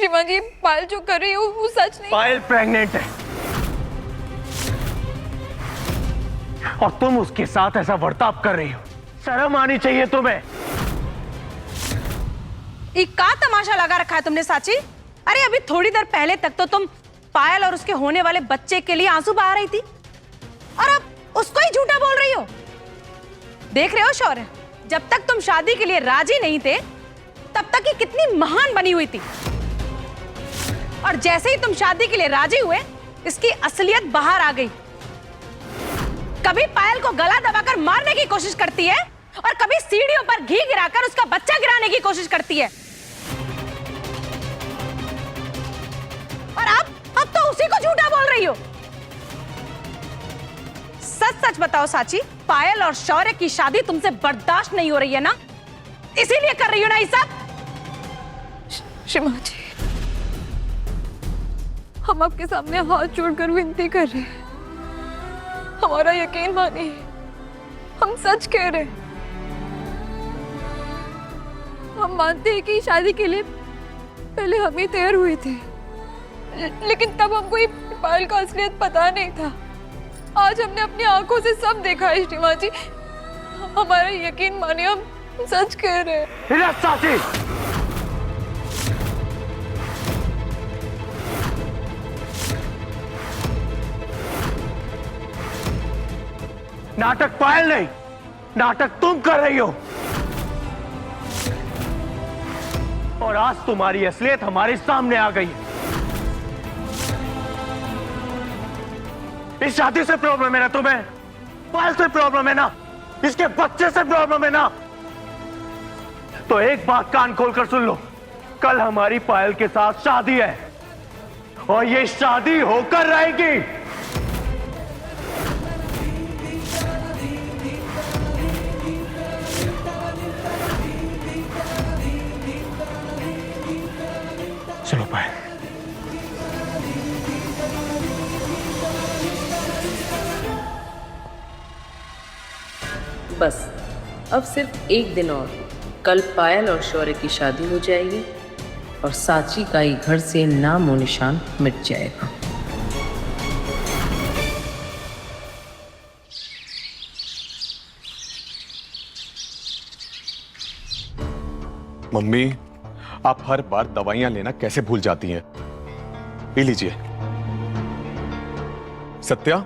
श्रीमान जी, पायल जो कर रही है वो सच नहीं। पायल प्रेग्नेंट है और तुम उसके साथ ऐसा बर्ताव कर रही हो। शर्म आनी चाहिए तुम्हें। का तमाशा लगा रखा है तुमने साची? अरे अभी थोड़ी देर पहले तक तो तुम पायल और उसके होने वाले बच्चे के लिए आंसू बहा रही थी और अब उसको ही झूठा बोल रही हो। देख रहे हो शौर्य, जब तक तुम शादी के लिए राजी नहीं थे तब तक ये कितनी महान बनी हुई थी, और जैसे ही तुम शादी के लिए राजी हुए इसकी असलियत बाहर आ गई। कभी पायल को गला दबाकर मारने की कोशिश करती है और कभी सीढ़ियों पर घी गिराकर उसका बच्चा गिराने की कोशिश करती है, और अब तो उसी को झूठा बोल रही हो। सच सच बताओ साची, पायल और शौर्य की शादी तुमसे बर्दाश्त नहीं हो रही है ना? इसीलिए कर रही हो ना ये सब? श्रीमान जी, हम आपके सामने हाथ जोड़कर विनती कर रहे हैं, हमारा यकीन मानिए, हम सच कह रहे हैं। हम मानते हैं कि शादी के लिए पहले हम ही तैयार हुए थे, लेकिन तब हमको ये पायल का असलियत पता नहीं था। आज हमने अपनी आंखों से सब देखा है श्रीमान जी, हमारा यकीन मानिए, हम सच कह रहे हैं। नाटक पायल नहीं, नाटक तुम कर रही हो, और आज तुम्हारी असलियत हमारे सामने आ गई है। इस शादी से प्रॉब्लम है ना तुम्हें? पायल से प्रॉब्लम है ना? इसके बच्चे से प्रॉब्लम है ना? तो एक बात कान खोलकर सुन लो, कल हमारी पायल के साथ शादी है और ये शादी होकर रहेगी। चलो पायल। बस अब सिर्फ एक दिन और, कल पायल और शौर्य की शादी हो जाएगी और साची का ही घर से नाम और निशान मिट जाएगा। मम्मी, आप हर बार दवाइयां लेना कैसे भूल जाती हैं? पी लीजिए। सत्या,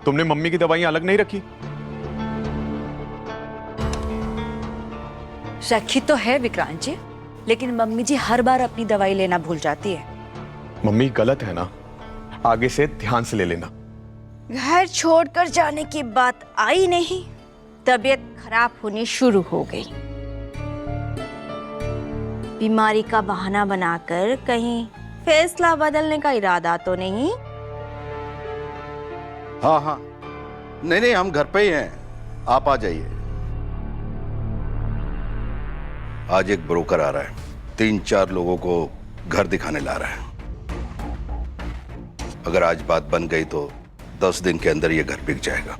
तुमने मम्मी की दवाइयां अलग नहीं रखी? रखी तो है विक्रांत जी, लेकिन मम्मी जी हर बार अपनी दवाई लेना भूल जाती है। मम्मी गलत है ना, आगे से ध्यान से ले लेना। घर छोड़कर जाने की बात आई नहीं, तबीयत खराब होनी शुरू हो गई। बीमारी का बहाना बनाकर कहीं फैसला बदलने का इरादा तो नहीं? हाँ हाँ, नहीं हम घर पे ही हैं, आप आ जाइए। आज एक ब्रोकर आ रहा है, 3-4 लोगों को घर दिखाने ला रहा है। अगर आज बात बन गई तो 10 दिन के अंदर ये घर बिक जाएगा।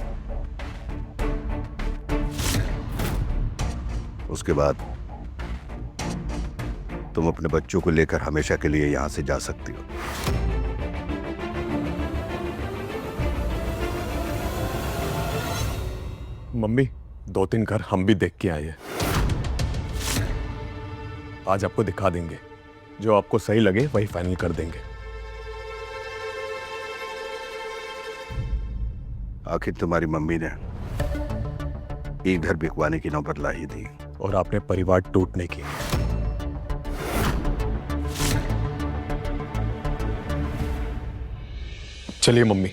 उसके बाद तुम अपने बच्चों को लेकर हमेशा के लिए यहां से जा सकती हो। मम्मी, 2-3 घर हम भी देख के आए हैं, आज आपको दिखा देंगे। जो आपको सही लगे वही फाइनल कर देंगे। आखिर तुम्हारी मम्मी ने एक घर बिकवाने की नौबत ला ही दी, और आपने परिवार टूटने की। चलिए मम्मी।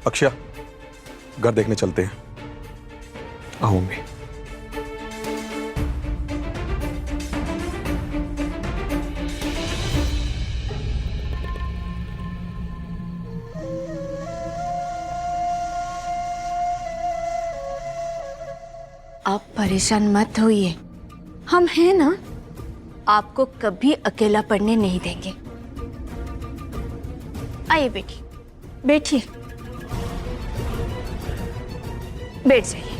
अक्षय, घर देखने चलते हैं। आओ मम्मी। आप परेशान मत होइए, हम हैं ना, आपको कभी अकेला पड़ने नहीं देंगे। आइए बेटी, बैठिए, बैठ जाइए।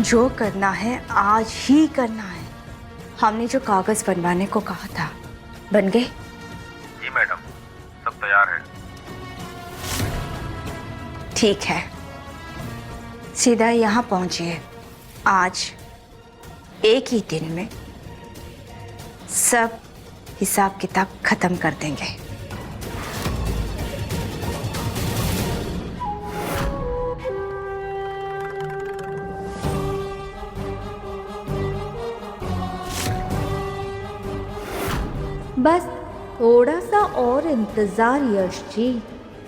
जो करना है आज ही करना है। हमने जो कागज बनवाने को कहा था बन गए? जी मैडम, सब तैयार है। ठीक है, सीधा यहाँ पहुंचिए। आज एक ही दिन में सब हिसाब किताब खत्म कर देंगे। बस थोड़ा सा और इंतज़ार यश जी,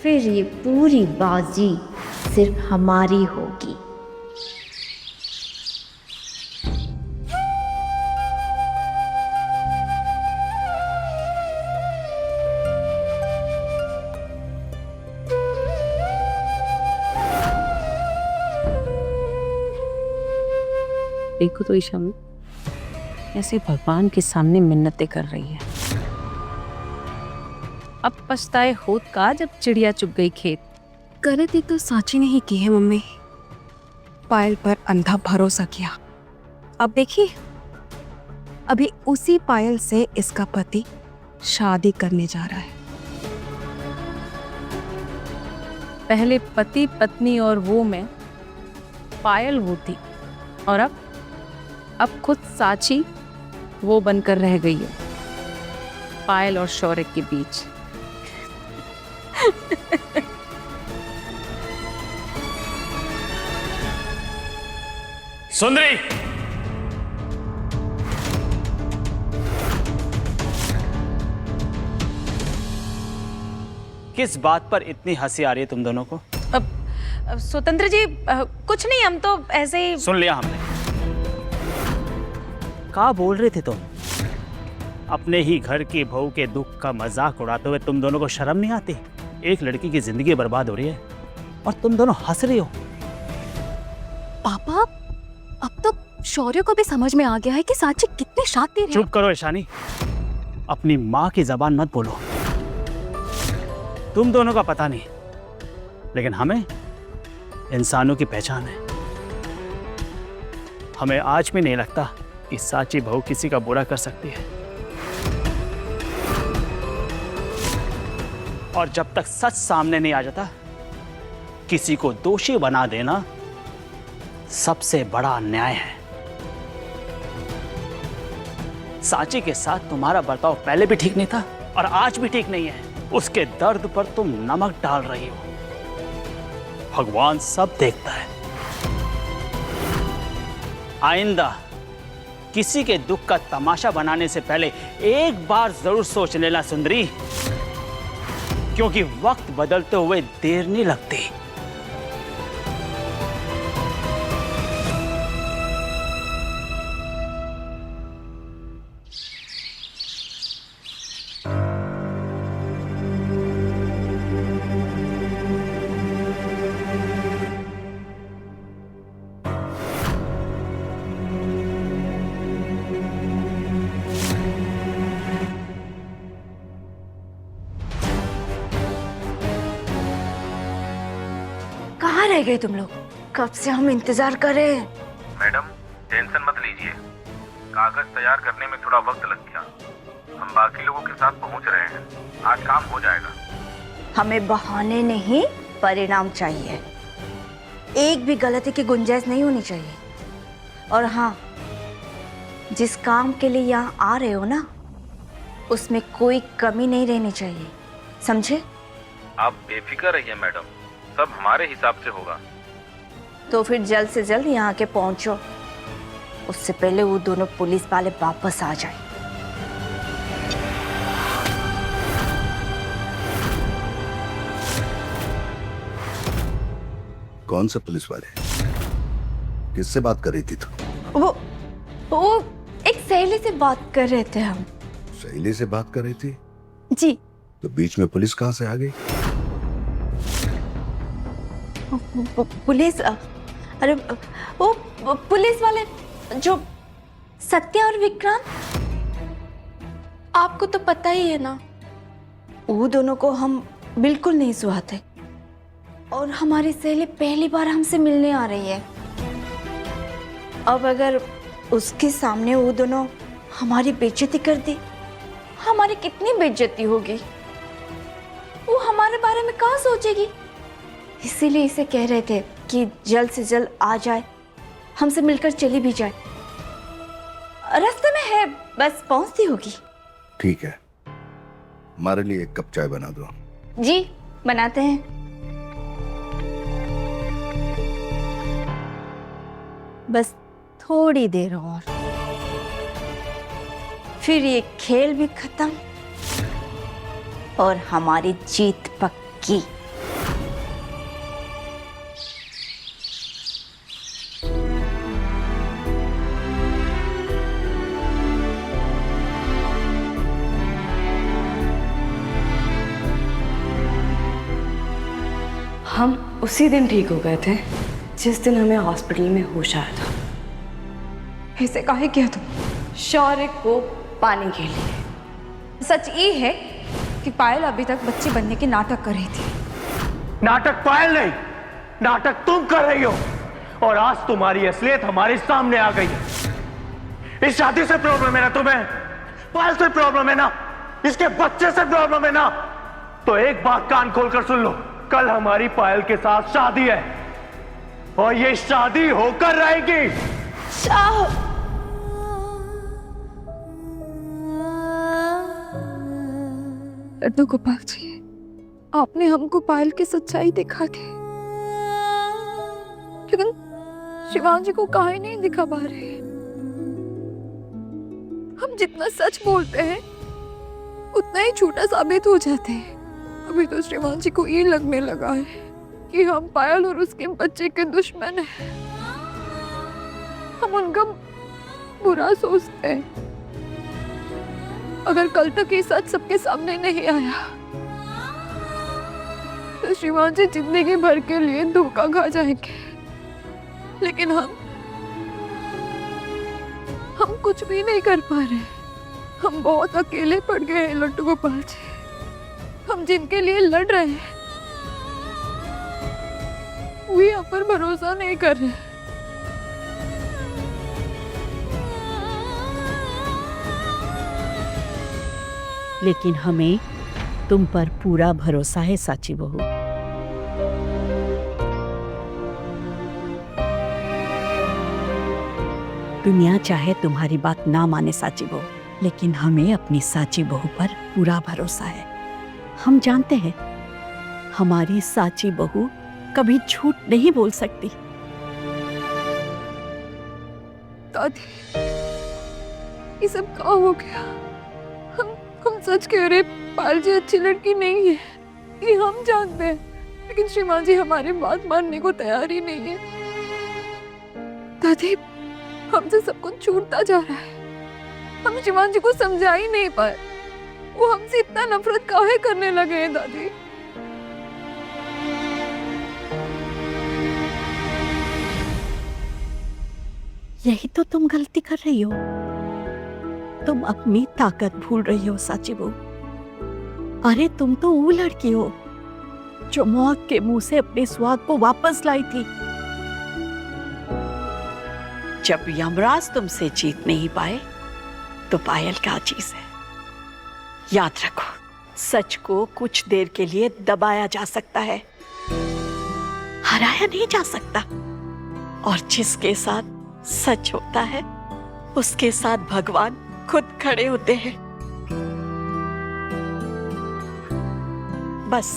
फिर ये पूरी बाजी सिर्फ हमारी होगी। देखो तो ईशा ऐसे भगवान के सामने मिन्नतें कर रही है। अब पछताए होत का जब चिड़िया चुग गई खेत। गलती तो सांची ने ही की है मम्मी, पायल पर अंधा भरोसा किया। अब देखिए, अभी उसी पायल से इसका पति शादी करने जा रहा है। पहले पति पत्नी और वो में पायल वो थी, और अब खुद साची वो बनकर रह गई है पायल और शौर्य के बीच। सुंदरी, किस बात पर इतनी हंसी आ रही है तुम दोनों को? अब स्वतंत्र जी, कुछ नहीं, हम तो ऐसे ही। सुन लिया हमने। क्या बोल रहे थे तुम? अपने ही घर की बहू के दुख का मजाक उड़ाते हुए तुम दोनों को शर्म नहीं आती? एक लड़की की जिंदगी बर्बाद हो रही है और तुम दोनों हंस रही हो। पापा, अब तो शौर्य को भी समझ में आ गया है कि सांची कितने शातिर है। चुप करो ईशानी, अपनी माँ की जबान मत बोलो। तुम दोनों का पता नहीं, लेकिन हमें इंसानों की पहचान है। हमें आज भी नहीं लगता कि साची बहू किसी का बुरा कर सकती है। और जब तक सच सामने नहीं आ जाता, किसी को दोषी बना देना सबसे बड़ा अन्याय है। साची के साथ तुम्हारा बर्ताव पहले भी ठीक नहीं था और आज भी ठीक नहीं है। उसके दर्द पर तुम नमक डाल रही हो। भगवान सब देखता है। आइंदा किसी के दुख का तमाशा बनाने से पहले एक बार जरूर सोच लेना सुंदरी, क्योंकि वक्त बदलते हुए देर नहीं लगती। कहाँ रह गए तुम लोग? कब से हम इंतजार कर रहे हैं। मैडम, टेंशन मत लीजिए, कागज तैयार करने में थोड़ा वक्त लग गया। हम बाकी लोगों के साथ पहुंच रहे हैं, आज काम हो जाएगा। हमें बहाने नहीं, परिणाम चाहिए। एक भी गलती की गुंजाइश नहीं होनी चाहिए। और हाँ, जिस काम के लिए यहाँ आ रहे हो ना, उसमें कोई कमी नहीं रहनी चाहिए, समझे? आप बेफिक्र रहिए मैडम, सब हमारे हिसाब से होगा। तो फिर जल्द से जल्द यहाँ के पहुंचो, उससे पहले वो दोनों पुलिस वाले वापस आ जाए। कौन से पुलिस वाले? किससे बात कर रही थी तू? वो एक सहेली से बात कर रहे थे हम। सहेली से बात कर रही थी? जी। तो बीच में पुलिस कहाँ से आ गई? पुलिस? अरे वो पुलिस वाले जो सत्या और विक्रांत, आपको तो पता ही है ना, वो दोनों को हम बिल्कुल नहीं सुहाते। और हमारी सहेली पहली बार हमसे मिलने आ रही है। अब अगर उसके सामने वो दोनों हमारी बेइज्जती कर दी, हमारी कितनी बेइज्जती होगी। वो हमारे बारे में क्या सोचेगी। इसीलिए इसे कह रहे थे कि जल्द से जल्द आ जाए, हमसे मिलकर चली भी जाए। रास्ते में है, बस पहुंचती होगी। ठीक है, हमारे लिए एक कप चाय बना दो। जी बनाते हैं। बस थोड़ी देर और, फिर ये खेल भी खत्म और हमारी जीत पक्की। हम उसी दिन ठीक हो गए थे जिस दिन हमें हॉस्पिटल में होश आया था। ऐसे काहे किया तुम? शौर्य को पाने के लिए। सच ये है कि पायल अभी तक बच्ची बनने के नाटक कर रही थी। नाटक पायल नहीं, नाटक तुम कर रही हो। और आज तुम्हारी असलियत हमारे सामने आ गई है। इस शादी से प्रॉब्लम है ना तुम्हें? पायल से प्रॉब्लम है ना? इसके बच्चे से प्रॉब्लम है ना? तो एक बात कान खोलकर सुन लो, कल हमारी पायल के साथ शादी है और ये शादी होकर रहेगी। लड्डू गोपाल जी, आपने हमको पायल की सच्चाई दिखा दी, लेकिन शिवांगी को काहे नहीं दिखा पा रहे। हम जितना सच बोलते हैं उतना ही झूठा साबित हो जाते हैं। अभी तो शिवांगी को ये लगने लगा है कि हम पायल और उसके बच्चे के दुश्मन हैं। हम उनका बुरा सोचते हैं। अगर कल तक ये सच सबके सामने नहीं आया तो शिवांगी जिंदगी भर के लिए धोखा खा जाएंगे। लेकिन हम कुछ भी नहीं कर पा रहे। हम बहुत अकेले पड़ गए हैं लड्डू गोपाल जी। हम जिनके लिए लड़ रहे हैं वे हम पर भरोसा नहीं कर रहे। लेकिन हमें तुम पर पूरा भरोसा है साची बहू। दुनिया चाहे तुम्हारी बात ना माने साची बहू, लेकिन हमें अपनी साची बहू पर पूरा भरोसा है। हम जानते हैं हमारी साची बहू कभी झूठ नहीं बोल सकती। दादी, ये सब क्या हो गया? हम सच कह रहे, पायल जी अच्छी लड़की नहीं है, ये हम जानते हैं, लेकिन शिवांगी हमारी बात मानने को तैयार ही नहीं है। दादी, हमसे सब कुछ छूटता जा रहा है। हम शिवांगी को समझा ही नहीं पाए। वो हमसे इतना नफरत काहे करने लगे हैं दादी? यही तो तुम गलती कर रही हो। तुम अपनी ताकत भूल रही हो साची बहू। अरे तुम तो वो लड़की हो जो मौत के मुंह से अपने स्वाद को वापस लाई थी। जब यमराज तुमसे जीत नहीं पाए तो पायल क्या चीज है। याद रखो, सच को कुछ देर के लिए दबाया जा सकता है, हराया नहीं जा सकता। और जिसके साथ सच होता है उसके साथ भगवान खुद खड़े होते हैं। बस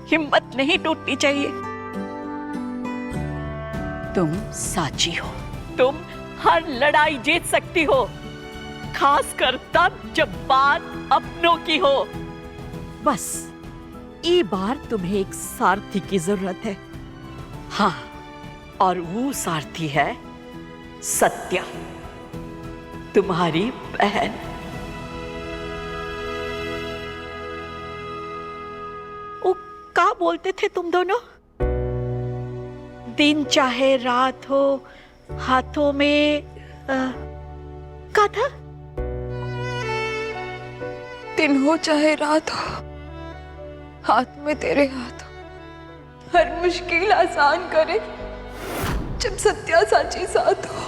हिम्मत नहीं टूटनी चाहिए। तुम साची हो, तुम हर लड़ाई जीत सकती हो, खासकर तब जब बात अपनों की हो। बस ये बार तुम्हें एक सारथी की जरूरत है। हाँ, और वो सारथी है सत्या, तुम्हारी बहन। वो क्या बोलते थे तुम दोनों? दिन चाहे रात हो, हाथों में क्या था? दिन हो चाहे रात हो, हाथ में तेरे हाथ हो। हर मुश्किल आसान करे जब सत्या साची साथ हो।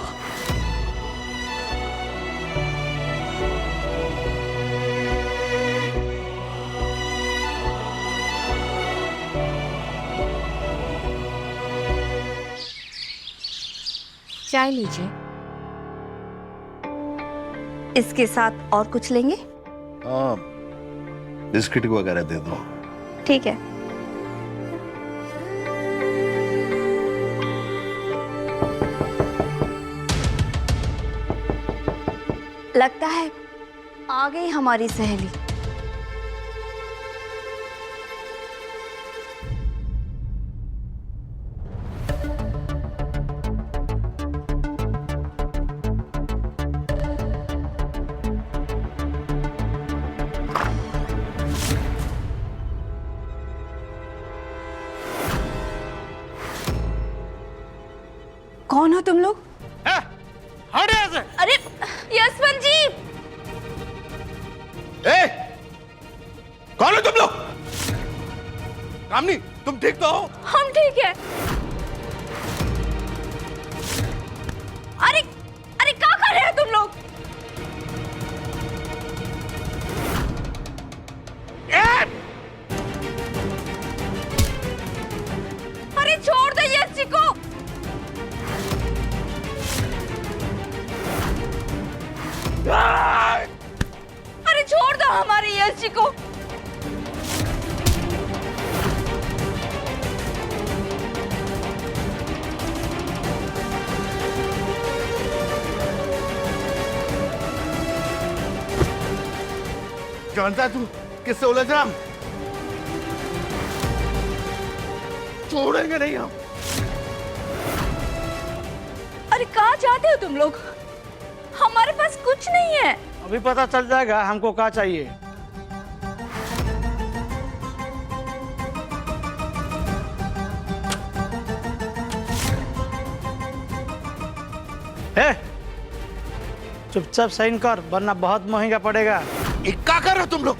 चाय लीजिए। इसके साथ और कुछ लेंगे? हाँ, बिस्किट वगैरह दे दो। ठीक है। लगता है आ गई हमारी सहेली। कौन हो तुम लोग? हट यहाँ से। अरे यशवंत जी! ए, कौन हो तुम लोग? कामनी, तुम ठीक तो हो? हम ठीक है। अरे अरे क्या कर रहे हो तुम लोग? अरे छोड़ दो यश जी को। अरे छोड़ दो हमारे यश जी को। जानता है तू किससे उलझ रहा? छोड़ेंगे नहीं हम। अरे कहाँ जाते हो तुम लोग? हमारे पास कुछ नहीं है। अभी पता चल जाएगा हमको क्या चाहिए। चुपचाप साइन कर वरना बहुत महंगा पड़ेगा। क्या कर रहे हो तुम लोग?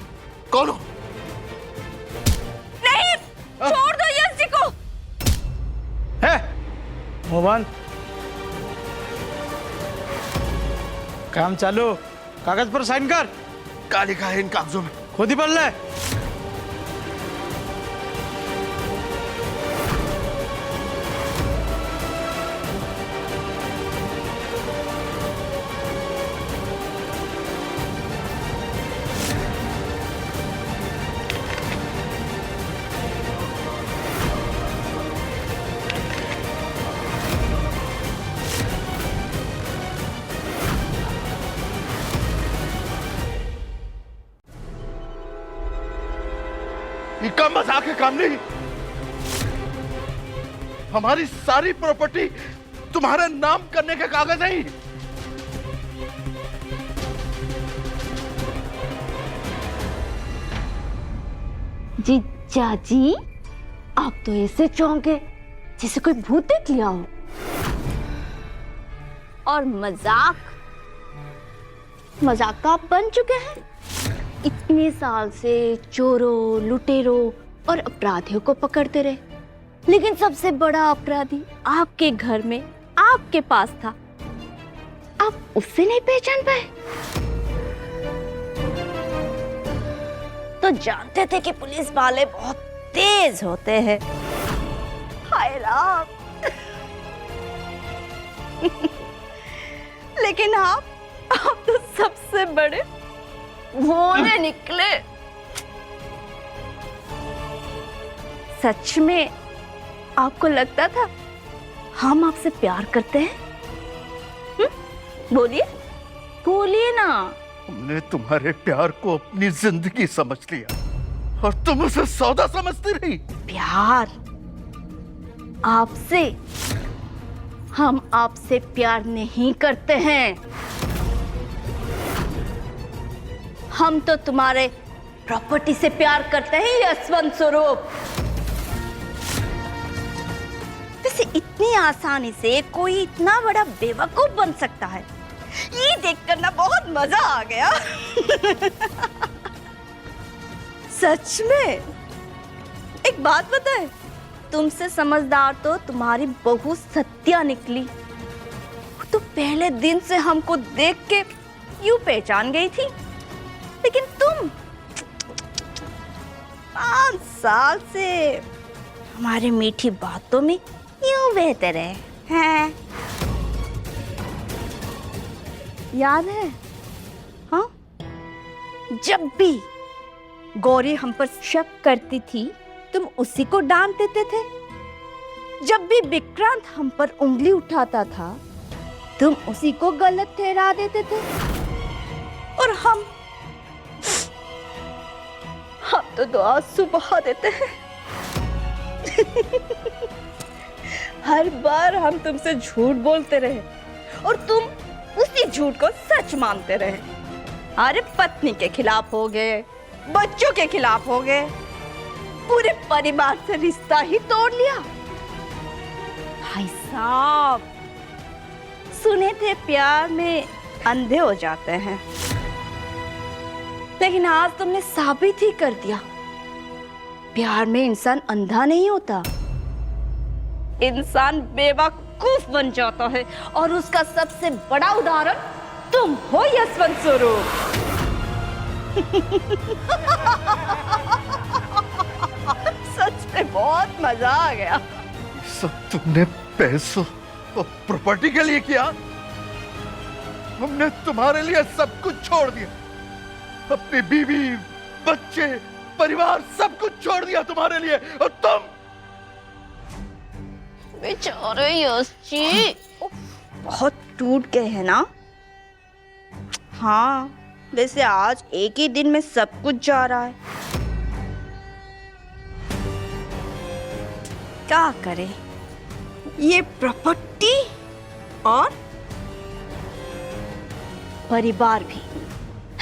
कौन हो? नहीं, छोड़ दो यश जी को। मोहन, काम चालू। कागज पर साइन कर। क्या लिखा है इन कागजों में? खुद ही पढ़ ले। इनका मजाक है काम नहीं। हमारी सारी प्रॉपर्टी तुम्हारे नाम करने का कागज है। जीजा जी, आप तो ऐसे चौंके जैसे कोई भूत देख लिया हो। और मजाक तो आप बन चुके हैं। इतने साल से चोरों, लुटेरों और अपराधियों को पकड़ते रहे, लेकिन सबसे बड़ा अपराधी आपके घर में, आपके पास था। आप उससे नहीं पहचान पाए? तो जानते थे कि पुलिस वाले बहुत तेज होते हैं। हाय राम! लेकिन आप तो सबसे बड़े भोले निकले। सच में आपको लगता था हम आपसे प्यार करते हैं? बोलिए, बोलिए ना। हमने तुम्हारे प्यार को अपनी जिंदगी समझ लिया और तुम उसे सौदा समझती रही। प्यार आपसे? हम आपसे प्यार नहीं करते हैं। हम तो तुम्हारे प्रॉपर्टी से प्यार करते हैं यशवंत स्वरूप। वैसे इतनी आसानी से कोई इतना बड़ा बेवकूफ बन सकता है, ये देखकर ना बहुत मजा आ गया। सच में। एक बात बताए, तुमसे समझदार तो तुम्हारी बहू सत्या निकली। वो तो पहले दिन से हमको देख के यूं पहचान गई थी, लेकिन तुम 5 साल से हमारी मीठी बातों में यूं बहते रहे हैं। याद है? हाँ, जब भी गौरी हम पर शक करती थी तुम उसी को डांट देते थे। जब भी विक्रांत हम पर उंगली उठाता था तुम उसी को गलत ठहरा देते थे। और हम तो आंसू बहा देते हैं। हर बार हम तुमसे झूठ बोलते रहे और तुम उसी झूठ को सच मानते रहे। अरे पत्नी के खिलाफ हो गए, बच्चों के खिलाफ हो गए, पूरे परिवार से रिश्ता ही तोड़ लिया। भाई साहब, सुने थे प्यार में अंधे हो जाते हैं, लेकिन आज तुमने साबित ही कर दिया प्यार में इंसान अंधा नहीं होता, इंसान बेवकूफ बन जाता है। और उसका सबसे बड़ा उदाहरण तुम हो यशवंत स्वरूप। सच में बहुत मजा आ गया। सब तुमने पैसों और प्रॉपर्टी के लिए किया। हमने तुम्हारे लिए सब कुछ छोड़ दिया, अपनी बीवी, बच्चे, परिवार सब कुछ छोड़ दिया तुम्हारे लिए। और तुम बेचारे यश जी बहुत टूट गए हैं ना। हाँ, वैसे आज एक ही दिन में सब कुछ जा रहा है। क्या करें, ये प्रॉपर्टी और परिवार भी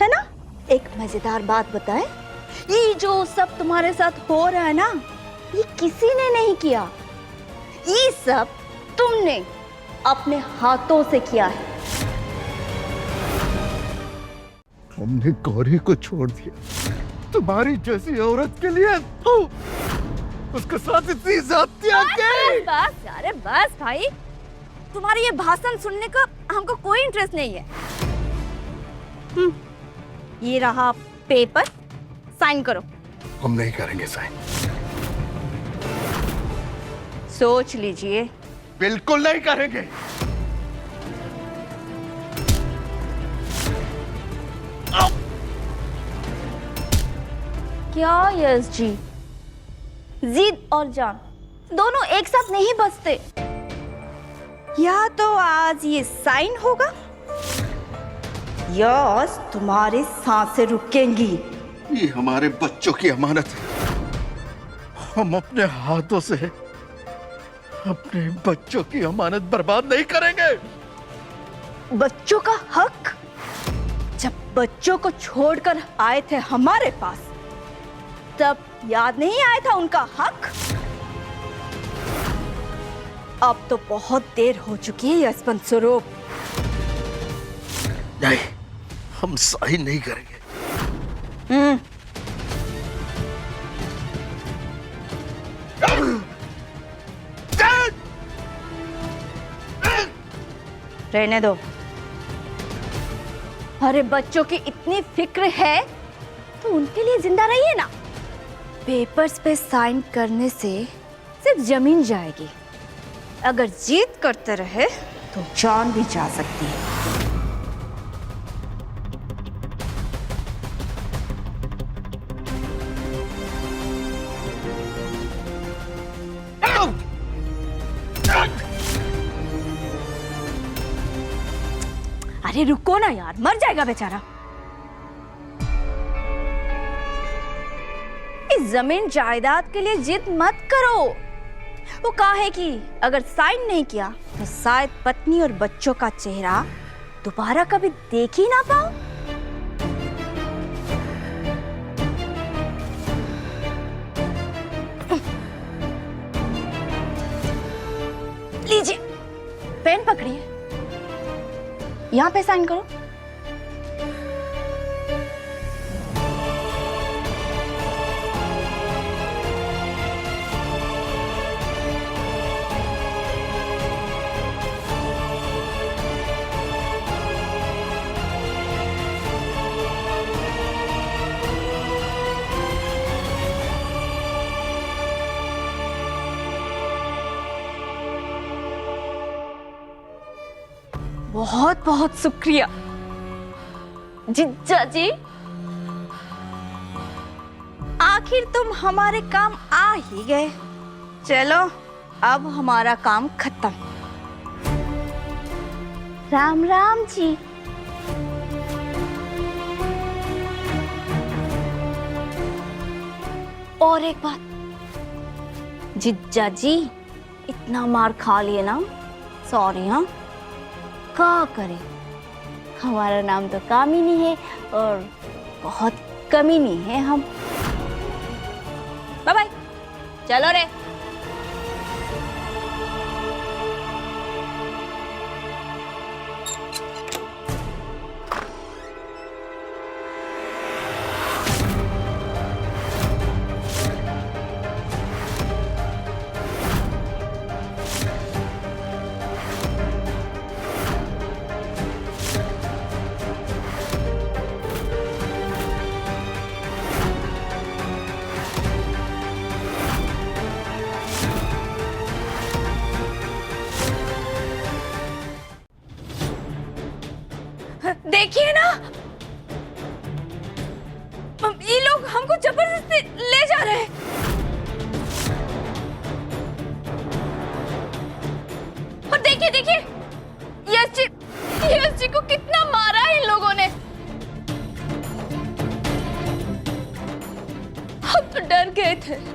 है ना। एक मजेदार बात बताएं, ये जो सब तुम्हारे साथ हो रहा है ना, ये किसी ने नहीं किया, ये सब तुमने अपने हाथों से किया है। हमने गौरी को छोड़ दिया तुम्हारी जैसी औरत के लिए। उसके साथ इतनी ज्यादतियां की। बस यार बस भाई, तुम्हारी ये भाषण सुनने का हमको कोई इंटरेस्ट नहीं है। ये रहा पेपर, साइन करो। हम नहीं करेंगे साइन। सोच लीजिए। बिल्कुल नहीं करेंगे। क्या यश जी, जिद और जान दोनों एक साथ नहीं बचते। या तो आज ये साइन होगा या आज तुम्हारी सांसें रुकेंगी। ये हमारे बच्चों की अमानत है। हम अपने हाथों से अपने बच्चों की अमानत बर्बाद नहीं करेंगे। बच्चों का हक? जब बच्चों को छोड़कर आए थे हमारे पास, तब याद नहीं आया था उनका हक? अब तो बहुत देर हो चुकी है यशवंत स्वरूप। नहीं, हम साइन नहीं करेंगे। रहने दो। अरे बच्चों की इतनी फिक्र है तो उनके लिए जिंदा रहिए ना। पेपर्स पे साइन करने से सिर्फ जमीन जाएगी, अगर जीत करते रहे तो जान भी जा सकती है। अरे रुको ना यार, मर जाएगा बेचारा। इस जमीन जायदाद के लिए जिद मत करो। वो कहा है कि अगर साइन नहीं किया तो शायद पत्नी और बच्चों का चेहरा दोबारा कभी देख ही ना पाओ। लीजिए पेन पकड़िए, यहाँ पे साइन करो। बहुत बहुत शुक्रिया। जिज्जा जी, आखिर तुम हमारे काम आ ही गए। चलो अब हमारा काम खत्म। राम राम जी। और एक बात, जिज्जा जी इतना मार खा लिए ना, सॉरी। हाँ, क्या करें, हमारा नाम तो कामिनी है और बहुत कमीनी है हम। बाय बाय, चलो रे। देखिए ना, ये लोग हमको जबरदस्ती ले जा रहे हैं। और देखिए देखिए, यश जी को कितना मारा है इन लोगों ने। हम तो डर गए थे।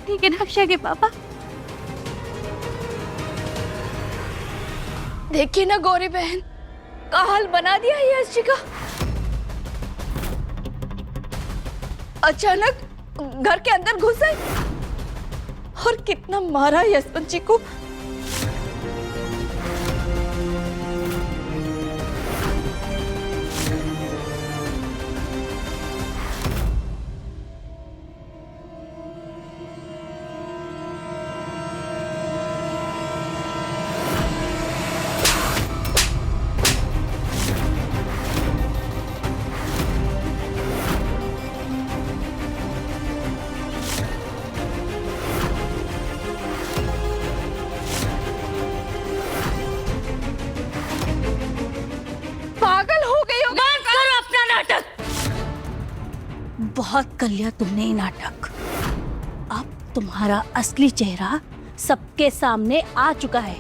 ठीक है ना अक्षय के पापा? देखिए ना गौरी बहन, का हाल बना दिया है यश जी का। अचानक घर के अंदर घुसे और कितना मारा यशवंत जी को। बहुत कर लिया तुमने ये नाटक। अब तुम्हारा असली चेहरा सबके सामने आ चुका है।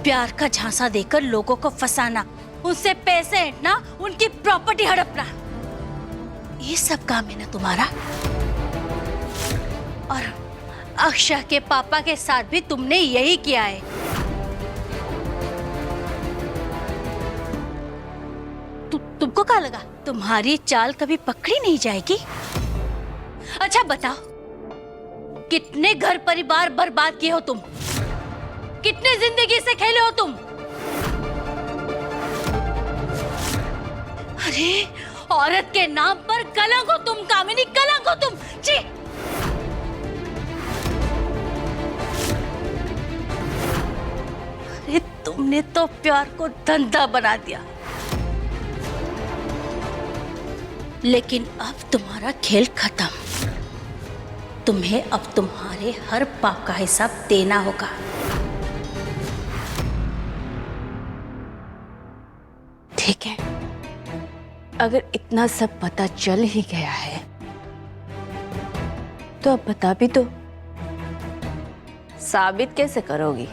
प्यार का झांसा देकर लोगों को फंसाना, उनसे पैसे ऐंठना, उनकी प्रॉपर्टी हड़पना, ये सब काम है ना तुम्हारा। और अक्षय के पापा के साथ भी तुमने यही किया है। तुमको क्या लगा तुम्हारी चाल कभी पकड़ी नहीं जाएगी? अच्छा बताओ, कितने घर परिवार बर्बाद किए हो तुम? कितने जिंदगी से खेले हो तुम? अरे औरत के नाम पर कलंक हो तुम, कामिनी, कलंक हो तुम। छी! अरे तुमने तो प्यार को धंधा बना दिया। लेकिन अब तुम्हारा खेल खत्म। तुम्हें अब तुम्हारे हर पाप का हिसाब देना होगा। ठीक है, अगर इतना सब पता चल ही गया है तो अब बता भी दो, साबित कैसे करोगी?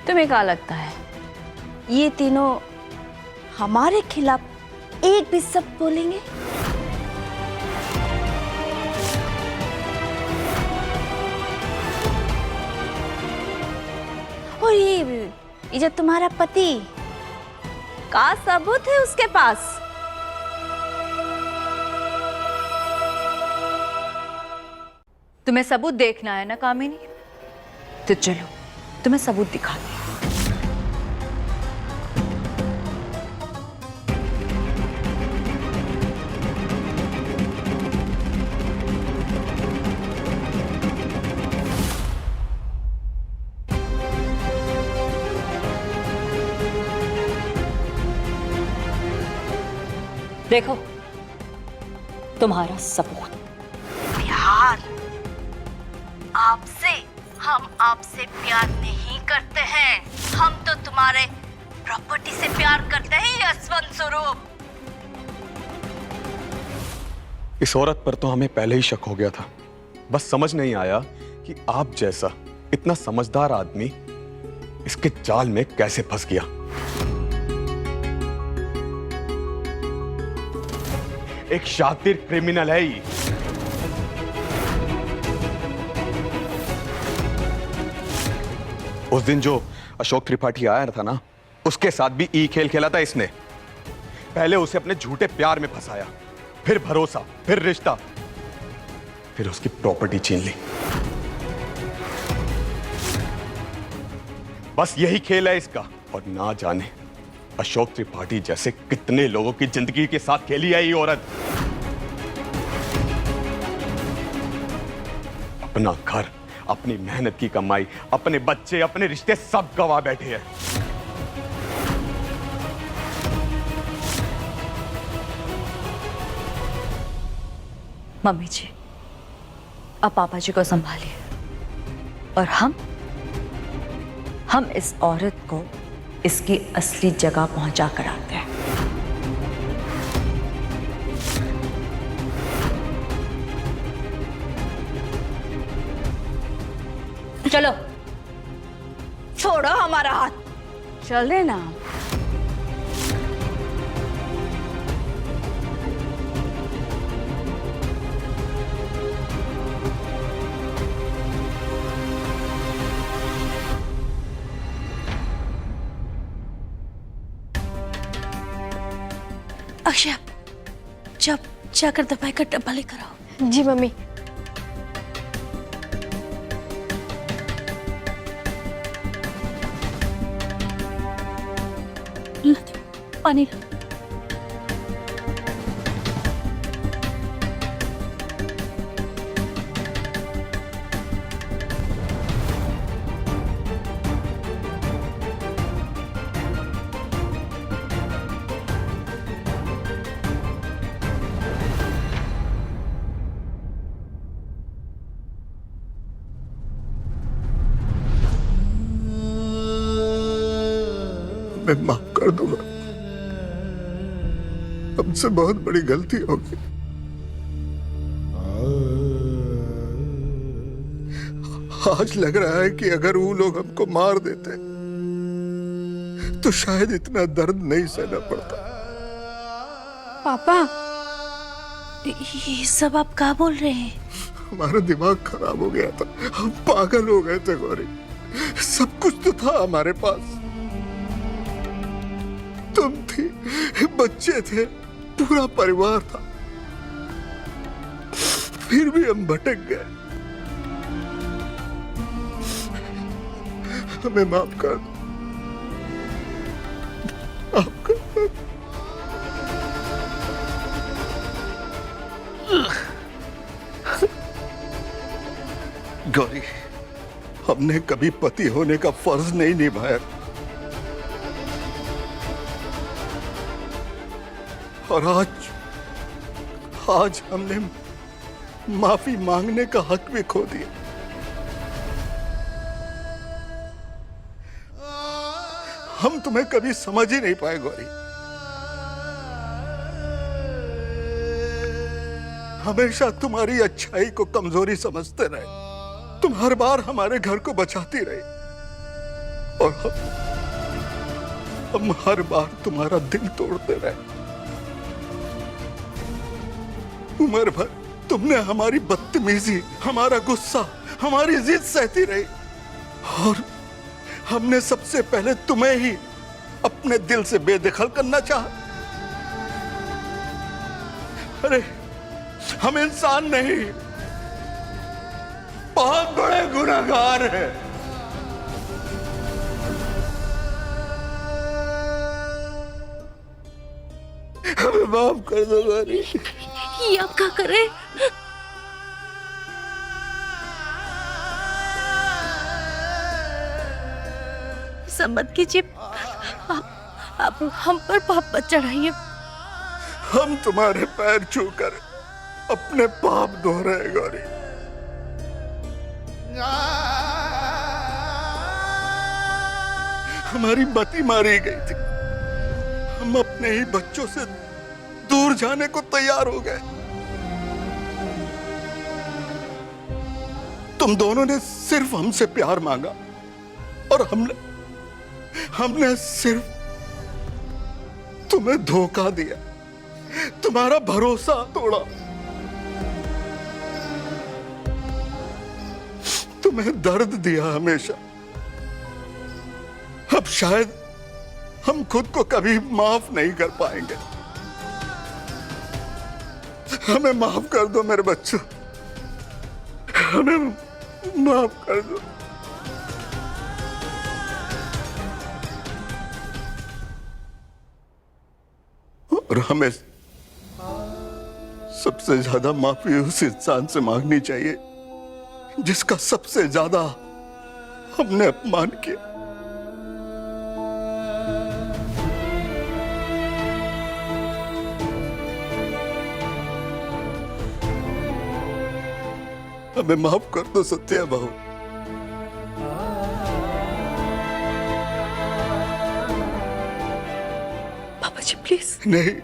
तुम्हें क्या लगता है ये तीनों हमारे खिलाफ एक भी शब्द बोलेंगे? और ये जो तुम्हारा पति का सबूत है उसके पास? तुम्हें सबूत देखना है ना कामिनी, तो चलो तुम्हें सबूत दिखाते हैं। देखो तुम्हारा सबूत। प्यार आपसे? हम आपसे प्यार नहीं करते हैं, हम तो तुम्हारे प्रॉपर्टी से प्यार करते हैं यशवंत स्वरूप। इस औरत पर तो हमें पहले ही शक हो गया था, बस समझ नहीं आया कि आप जैसा इतना समझदार आदमी इसके जाल में कैसे फंस गया। एक शातिर क्रिमिनल है ये। उस दिन जो अशोक त्रिपाठी आया था ना, उसके साथ भी ई खेल खेला था इसने। पहले उसे अपने झूठे प्यार में फंसाया, फिर भरोसा, फिर रिश्ता, फिर उसकी प्रॉपर्टी छीन ली। बस यही खेल है इसका। और ना जाने अशोक त्रिपाठी जैसे कितने लोगों की जिंदगी के साथ खेली है ये औरत। अपना घर, अपनी मेहनत की कमाई, अपने बच्चे, अपने रिश्ते सब गवा बैठे हैं। मम्मी जी, अब पापा जी को संभालिए और हम इस औरत को इसकी असली जगह पहुंचा कर आते हैं। चलो। छोड़ो हमारा हाथ। चले ना। अक्षय, जब जाकर दवाई का डब्बा लेकर आओ। जी मम्मी। पानी। मैं माफ कर दूंगा, हमसे बहुत बड़ी गलती हो गई। आज लग रहा है कि अगर वो लोग हमको मार देते तो शायद इतना दर्द नहीं सहना पड़ता। पापा, ये सब आप क्या बोल रहे हैं? हमारा दिमाग खराब हो गया था, हम पागल हो गए थे गौरी। सब कुछ तो था हमारे पास, तुम थी, बच्चे थे, पूरा परिवार था, फिर भी हम भटक गए। हमें माफ कर दो, माफ कर दो। गौरी, हमने कभी पति होने का फर्ज नहीं निभाया और आज हमने माफी मांगने का हक भी खो दिया। हम तुम्हें कभी समझ ही नहीं पाए गौरी। हमेशा तुम्हारी अच्छाई को कमजोरी समझते रहे, तुम हर बार हमारे घर को बचाती रही और हम हर बार तुम्हारा दिल तोड़ते रहे। उम्र भर तुमने हमारी बदतमीजी, हमारा गुस्सा, हमारी जिद सहती रही और हमने सबसे पहले तुम्हें ही अपने दिल से बेदखल करना चाहा। अरे हम इंसान नहीं, बहुत बड़े गुनहगार हैं। हमें माफ कर दो गौरी। ये आप क्या कर रहे? सब मत कीजिए, आप हम पर पाप मत चढ़ाइए। हम तुम्हारे पैर छूकर अपने पाप धो रहे हैं गौरी। हमारी मति मारी गई थी, हम अपने ही बच्चों से दूर जाने को तैयार हो गए। तुम दोनों ने सिर्फ हमसे प्यार मांगा और हमने सिर्फ तुम्हें धोखा दिया, तुम्हारा भरोसा तोड़ा, तुम्हें दर्द दिया हमेशा। अब शायद हम खुद को कभी माफ नहीं कर पाएंगे। हमें माफ कर दो मेरे बच्चों, हमें माफ कर दो। और हमें सबसे ज्यादा माफी उस इंसान से मांगनी चाहिए जिसका सबसे ज्यादा हमने अपमान किया। हमें माफ कर दो सत्या बहू। पापा जी प्लीज। नहीं,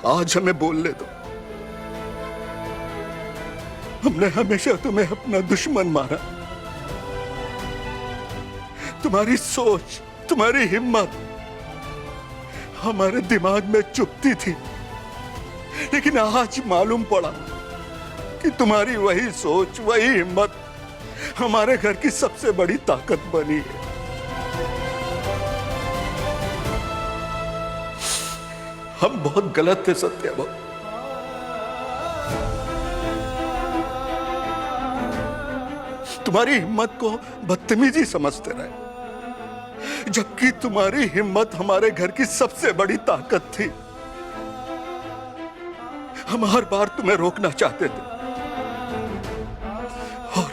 आज हमें बोलने दो। हमने हमेशा तुम्हें अपना दुश्मन माना। तुम्हारी सोच, तुम्हारी हिम्मत हमारे दिमाग में चुभती थी, लेकिन आज मालूम पड़ा कि तुम्हारी वही सोच, वही हिम्मत हमारे घर की सबसे बड़ी ताकत बनी है। हम बहुत गलत थे सत्या बहू। तुम्हारी हिम्मत को बदतमीजी समझते रहे, जबकि तुम्हारी हिम्मत हमारे घर की सबसे बड़ी ताकत थी। हम हर बार तुम्हें रोकना चाहते थे और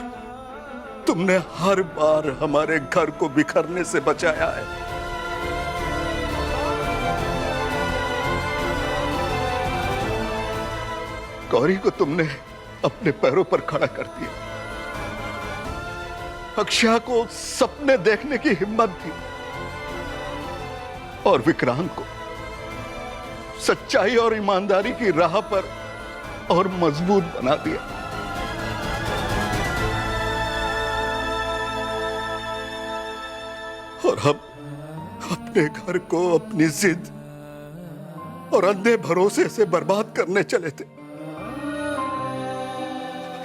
तुमने हर बार हमारे घर को बिखरने से बचाया है। गौरी को तुमने अपने पैरों पर खड़ा कर दिया, अक्षया को सपने देखने की हिम्मत दी और विक्रांत को सच्चाई और ईमानदारी की राह पर और मजबूत बना दिया। और हम अपने घर को अपनी जिद और अंधे भरोसे से बर्बाद करने चले थे।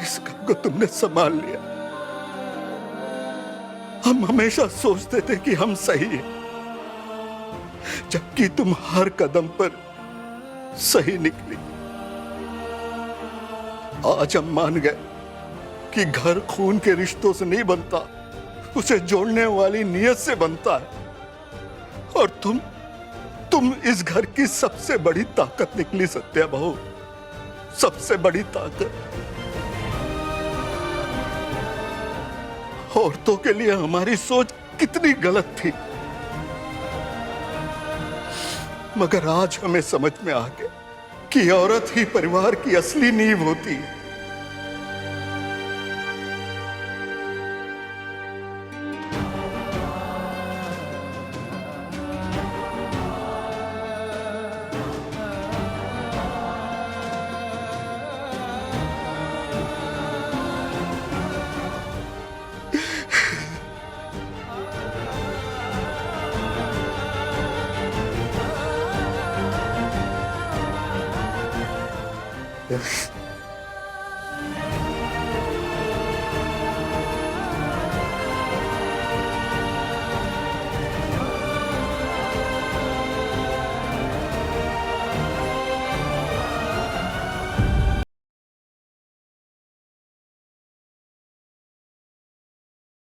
इस घर को तुमने संभाल लिया। हम हमेशा सोचते थे कि हम सही हैं, जबकि तुम हर कदम पर सही निकली। आज हम मान गए कि घर खून के रिश्तों से नहीं बनता, उसे जोड़ने वाली नियत से बनता है। और तुम इस घर की सबसे बड़ी ताकत निकली सत्या बहू, सबसे बड़ी ताकत। औरतों के लिए हमारी सोच कितनी गलत थी, मगर आज हमें समझ में आ गया कि औरत ही परिवार की असली नींव होती है। Yes.